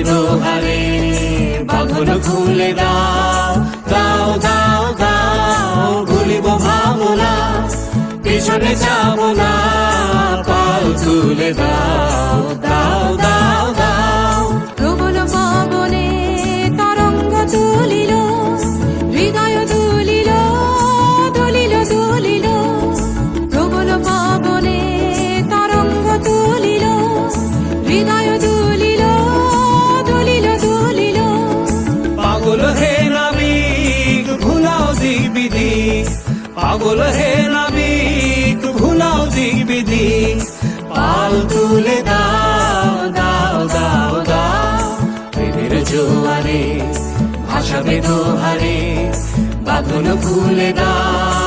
দোহারে, বাঁধন খুলে দাও, দাও দাও দাও, ভুলিব ভাবনা, পিছনে যাব না, পাল তুলে দাও, দাও দাও দাও। প্রবল পবনে তরঙ্গ তুলিল, হৃদয় দুলিল, দুলিল দুলিল। প্রবল পবনে তরঙ্গ তুলিল, হৃদয় দুলিল, দুলিল দুলিল। পাগল হে নাবিক ভুলাও দিক বিদিক, পাগল হে নাবিক ভুলাও দিক বিদিক, পাল তুলে দাও, দাও দাও দাও। প্রেমের জোয়ারে ভাসাবে দোহারে, বাঁধন খুলে দাও।